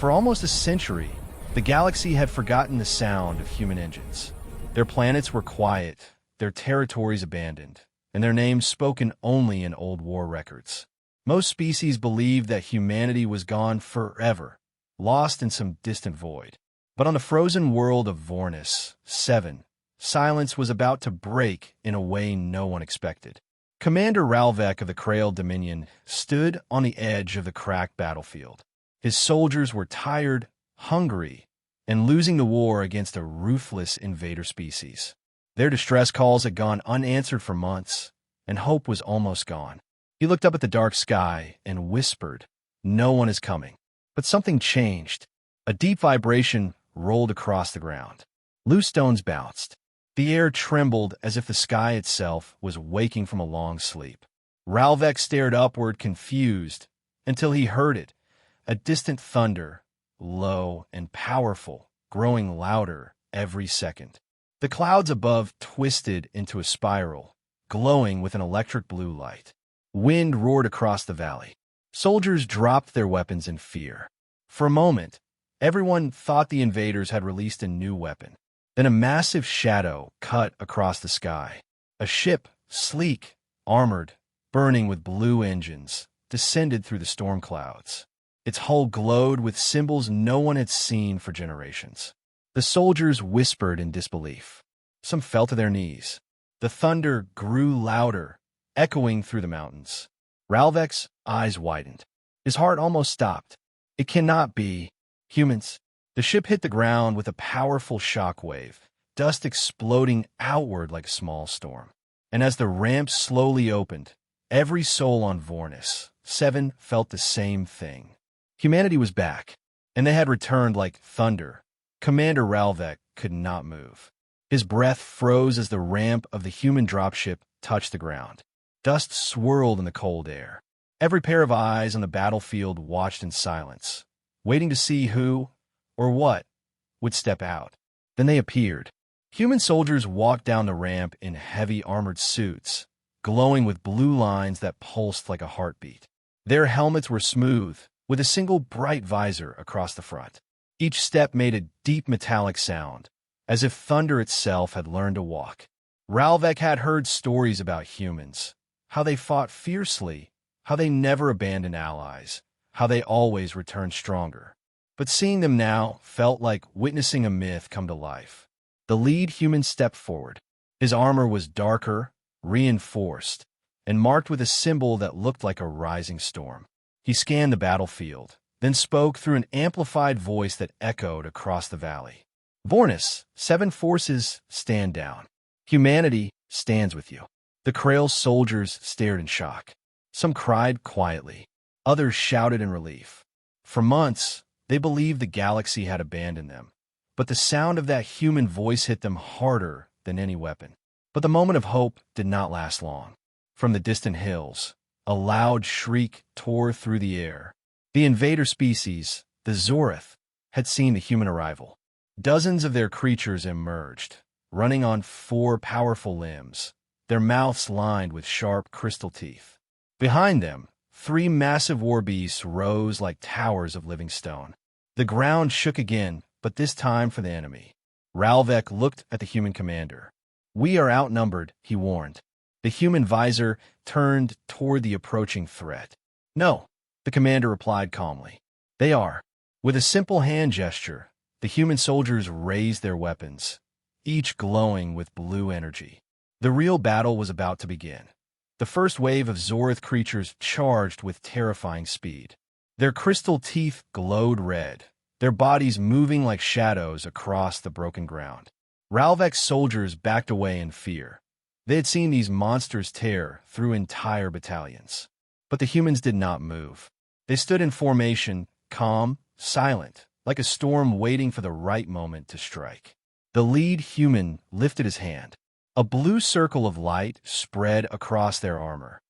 For almost a century, the galaxy had forgotten the sound of human engines. Their planets were quiet, their territories abandoned, and their names spoken only in old war records. Most species believed that humanity was gone forever, lost in some distant void. But on the frozen world of Vornis 7, silence was about to break in a way no one expected. Commander Ralvek of the Krail Dominion stood on the edge of the cracked battlefield. His soldiers were tired, hungry, and losing the war against a ruthless invader species. Their distress calls had gone unanswered for months, and hope was almost gone. He looked up at the dark sky and whispered, "No one is coming." But something changed. A deep vibration rolled across the ground. Loose stones bounced. The air trembled as if the sky itself was waking from a long sleep. Ralvek stared upward, confused, until he heard it, a distant thunder, low and powerful, growing louder every second. The clouds above twisted into a spiral, glowing with an electric blue light. Wind roared across the valley. Soldiers dropped their weapons in fear. For a moment, everyone thought the invaders had released a new weapon. Then a massive shadow cut across the sky. A ship, sleek, armored, burning with blue engines, descended through the storm clouds. Its hull glowed with symbols no one had seen for generations. The soldiers whispered in disbelief. Some fell to their knees. The thunder grew louder, echoing through the mountains. Ralvek's eyes widened. His heart almost stopped. It cannot be. Humans. The ship hit the ground with a powerful shock wave, dust exploding outward like a small storm. And as the ramp slowly opened, every soul on Vornis 7 felt the same thing. Humanity was back, and they had returned like thunder. Commander Ralvek could not move. His breath froze as the ramp of the human dropship touched the ground. Dust swirled in the cold air. Every pair of eyes on the battlefield watched in silence, waiting to see who, or what, would step out. Then they appeared. Human soldiers walked down the ramp in heavy armored suits, glowing with blue lines that pulsed like a heartbeat. Their helmets were smooth, with a single bright visor across the front. Each step made a deep metallic sound, as if thunder itself had learned to walk. Ralvek had heard stories about humans, how they fought fiercely, how they never abandoned allies, how they always returned stronger. But seeing them now felt like witnessing a myth come to life. The lead human stepped forward. His armor was darker, reinforced, and marked with a symbol that looked like a rising storm. He scanned the battlefield, then spoke through an amplified voice that echoed across the valley. "Vornis 7 forces stand down. Humanity stands with you." The Krail soldiers stared in shock. Some cried quietly. Others shouted in relief. For months, they believed the galaxy had abandoned them, but the sound of that human voice hit them harder than any weapon. But the moment of hope did not last long. From the distant hills, a loud shriek tore through the air. The invader species, the Zorith, had seen the human arrival. Dozens of their creatures emerged, running on 4 powerful limbs, their mouths lined with sharp crystal teeth. Behind them, 3 massive war beasts rose like towers of living stone. The ground shook again, but this time for the enemy. Ralvek looked at the human commander. "We are outnumbered," he warned. The human visor turned toward the approaching threat. "No," the commander replied calmly. "They are." With a simple hand gesture, the human soldiers raised their weapons, each glowing with blue energy. The real battle was about to begin. The first wave of Zorith creatures charged with terrifying speed. Their crystal teeth glowed red, their bodies moving like shadows across the broken ground. Ralvek's soldiers backed away in fear. They had seen these monsters tear through entire battalions. But the humans did not move. They stood in formation, calm, silent, like a storm waiting for the right moment to strike. The lead human lifted his hand. A blue circle of light spread across their armor.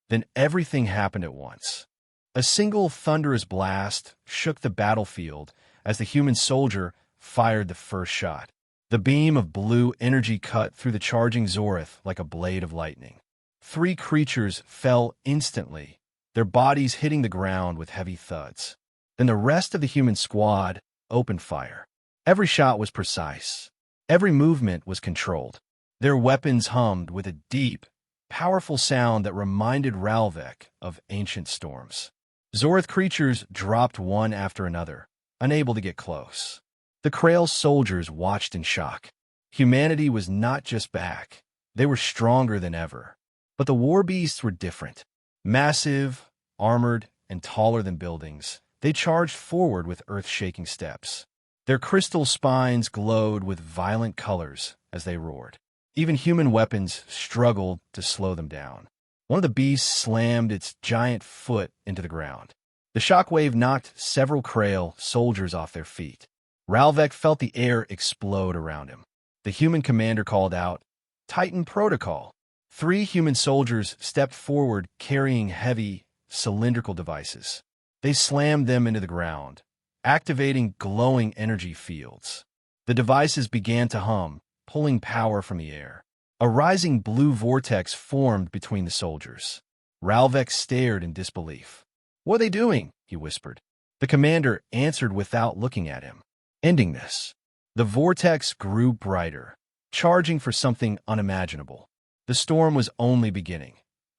Then everything happened at once. A single thunderous blast shook the battlefield as the human soldier fired the first shot. The beam of blue energy cut through the charging Zorith like a blade of lightning. 3 creatures fell instantly, their bodies hitting the ground with heavy thuds. Then the rest of the human squad opened fire. Every shot was precise. Every movement was controlled. Their weapons hummed with a deep, powerful sound that reminded Ralvek of ancient storms. Zorth creatures dropped one after another, unable to get close. The Krail soldiers watched in shock. Humanity was not just back. They were stronger than ever. But the war beasts were different. Massive, armored, and taller than buildings, they charged forward with earth-shaking steps. Their crystal spines glowed with violent colors as they roared. Even human weapons struggled to slow them down. One of the beasts slammed its giant foot into the ground. The shockwave knocked several Krail soldiers off their feet. Ralvek felt the air explode around him. The human commander called out, "Titan Protocol." 3 human soldiers stepped forward carrying heavy, cylindrical devices. They slammed them into the ground, activating glowing energy fields. The devices began to hum, pulling power from the air. A rising blue vortex formed between the soldiers. Ralvek stared in disbelief. "What are they doing?" he whispered. The commander answered without looking at him. "Ending this." The vortex grew brighter, charging for something unimaginable. The storm was only beginning.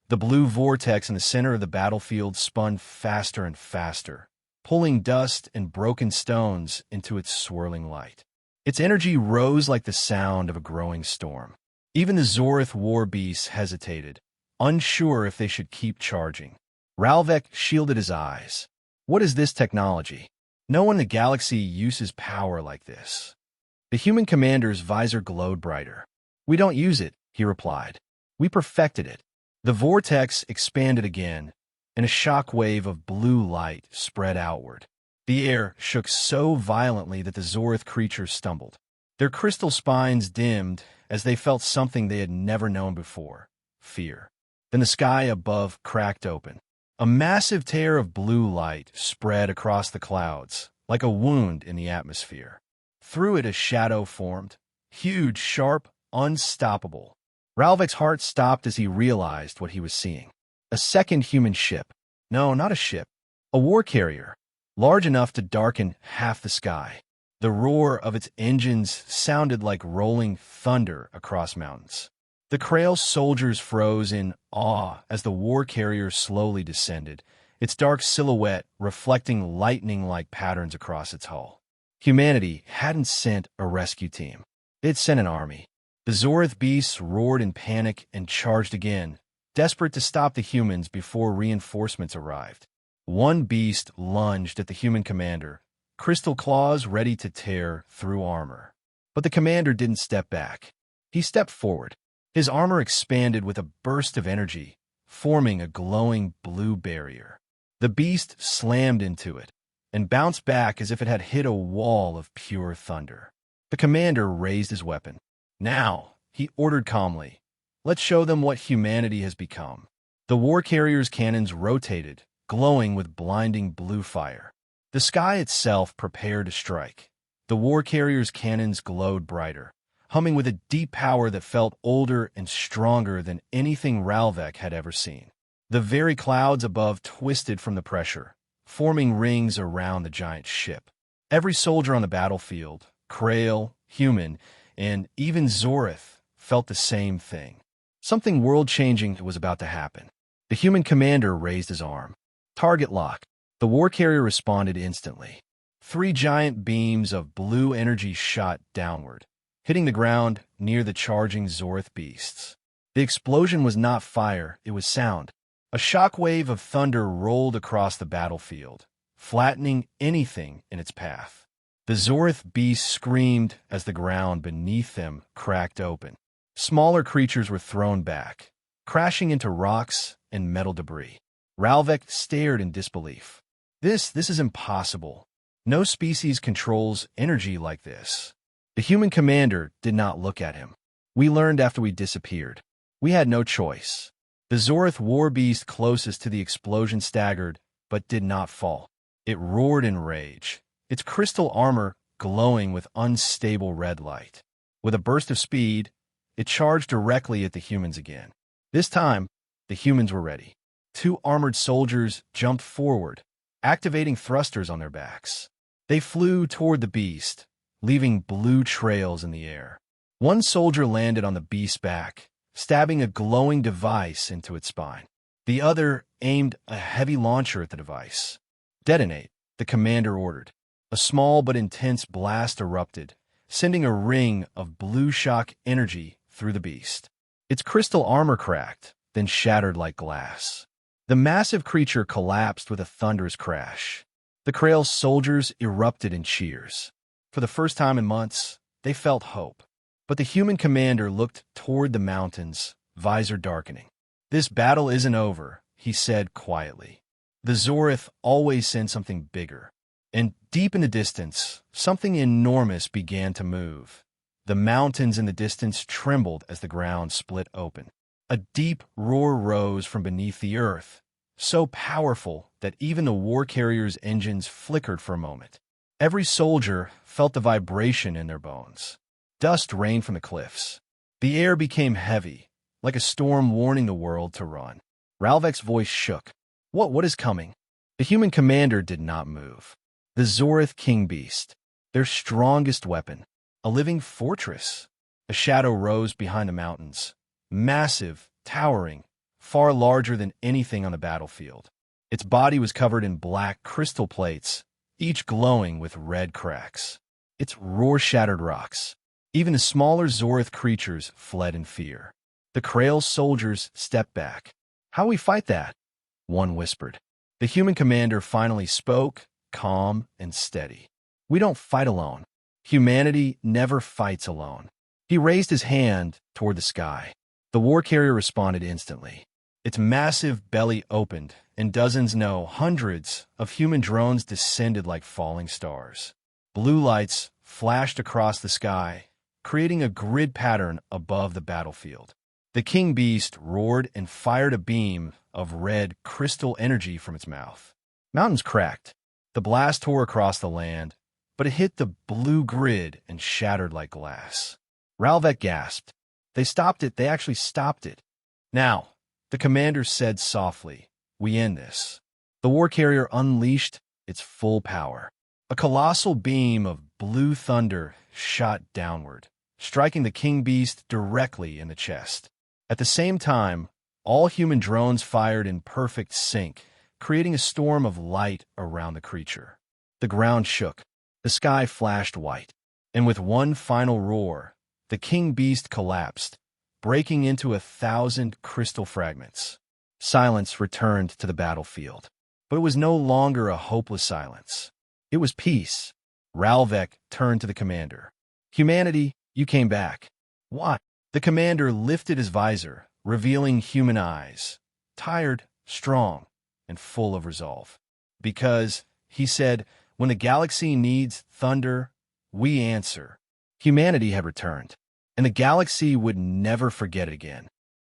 The blue vortex in the center of the battlefield spun faster and faster, pulling dust and broken stones into its swirling light. Its energy rose like the sound of a growing storm. Even the Zorth war beasts hesitated, unsure if they should keep charging. Ralvek shielded his eyes. "What is this technology? No one in the galaxy uses power like this." The human commander's visor glowed brighter. "We don't use it," he replied. "We perfected it." The vortex expanded again, and a shock wave of blue light spread outward. The air shook so violently that the Zorth creatures stumbled. Their crystal spines dimmed as they felt something they had never known before: fear. Then the sky above cracked open. A massive tear of blue light spread across the clouds, like a wound in the atmosphere. Through it a shadow formed, huge, sharp, unstoppable. Ralvek's heart stopped as he realized what he was seeing. A second human ship. No, not a ship. A war carrier, large enough to darken half the sky. The roar of its engines sounded like rolling thunder across mountains. The Krail soldiers froze in awe as the war carrier slowly descended, its dark silhouette reflecting lightning-like patterns across its hull. Humanity hadn't sent a rescue team. It sent an army. The Zorth beasts roared in panic and charged again, desperate to stop the humans before reinforcements arrived. One beast lunged at the human commander, crystal claws ready to tear through armor. But the commander didn't step back. He stepped forward. His armor expanded with a burst of energy, forming a glowing blue barrier. The beast slammed into it and bounced back as if it had hit a wall of pure thunder. The commander raised his weapon. "Now," he ordered calmly, "let's show them what humanity has become." The war carrier's cannons rotated, glowing with blinding blue fire. The sky itself prepared to strike. The war carrier's cannons glowed brighter, humming with a deep power that felt older and stronger than anything Ralvek had ever seen. The very clouds above twisted from the pressure, forming rings around the giant ship. Every soldier on the battlefield, Krail, human, and even Zorth, felt the same thing. Something world-changing was about to happen. The human commander raised his arm. "Target lock." The war carrier responded instantly. 3 giant beams of blue energy shot downward, hitting the ground near the charging Zorth beasts. The explosion was not fire, it was sound. A shockwave of thunder rolled across the battlefield, flattening anything in its path. The Zorth beasts screamed as the ground beneath them cracked open. Smaller creatures were thrown back, crashing into rocks and metal debris. Ralvek stared in disbelief. This is impossible. No species controls energy like this. The human commander did not look at him. "We learned after we disappeared. We had no choice." The Zorth war beast closest to the explosion staggered, but did not fall. It roared in rage, its crystal armor glowing with unstable red light. With a burst of speed, it charged directly at the humans again. This time, the humans were ready. 2 armored soldiers jumped forward, activating thrusters on their backs. They flew toward the beast, leaving blue trails in the air. One soldier landed on the beast's back, stabbing a glowing device into its spine. The other aimed a heavy launcher at the device. "Detonate," the commander ordered. A small but intense blast erupted, sending a ring of blue shock energy through the beast. Its crystal armor cracked, then shattered like glass. The massive creature collapsed with a thunderous crash. The Krail's soldiers erupted in cheers. For the first time in months, they felt hope. But the human commander looked toward the mountains, visor darkening. "This battle isn't over," he said quietly. "The Zorith always send something bigger." And deep in the distance, something enormous began to move. The mountains in the distance trembled as the ground split open. A deep roar rose from beneath the earth, so powerful that even the war carrier's engines flickered for a moment. Every soldier felt the vibration in their bones. Dust rained from the cliffs. The air became heavy, like a storm warning the world to run. Ralvek's voice shook. What is coming?" The human commander did not move. The Zorith King Beast, their strongest weapon, a living fortress. A shadow rose behind the mountains, massive, towering, far larger than anything on the battlefield. Its body was covered in black crystal plates, each glowing with red cracks. Its roar shattered rocks. Even the smaller Zorith creatures fled in fear. The Krail's soldiers stepped back. "How we fight that?" one whispered. The human commander finally spoke, calm and steady. "We don't fight alone. Humanity never fights alone." He raised his hand toward the sky. The war carrier responded instantly. Its massive belly opened, and dozens, no, hundreds of human drones descended like falling stars. Blue lights flashed across the sky, creating a grid pattern above the battlefield. The King Beast roared and fired a beam of red crystal energy from its mouth. Mountains cracked. The blast tore across the land, but it hit the blue grid and shattered like glass. Ralvek gasped. "They stopped it. They actually stopped it." "Now," the commander said softly, "we end this." The war carrier unleashed its full power. A colossal beam of blue thunder shot downward, striking the King Beast directly in the chest. At the same time, all human drones fired in perfect sync, creating a storm of light around the creature. The ground shook. The sky flashed white. And with one final roar, the King Beast collapsed, breaking into 1,000 crystal fragments. Silence returned to the battlefield. But it was no longer a hopeless silence. It was peace. Ralvek turned to the commander. "Humanity, you came back." "Why?" The commander lifted his visor, revealing human eyes, tired, strong, and full of resolve. "Because," he said, "when the galaxy needs thunder, we answer." Humanity had returned, and the galaxy would never forget it again.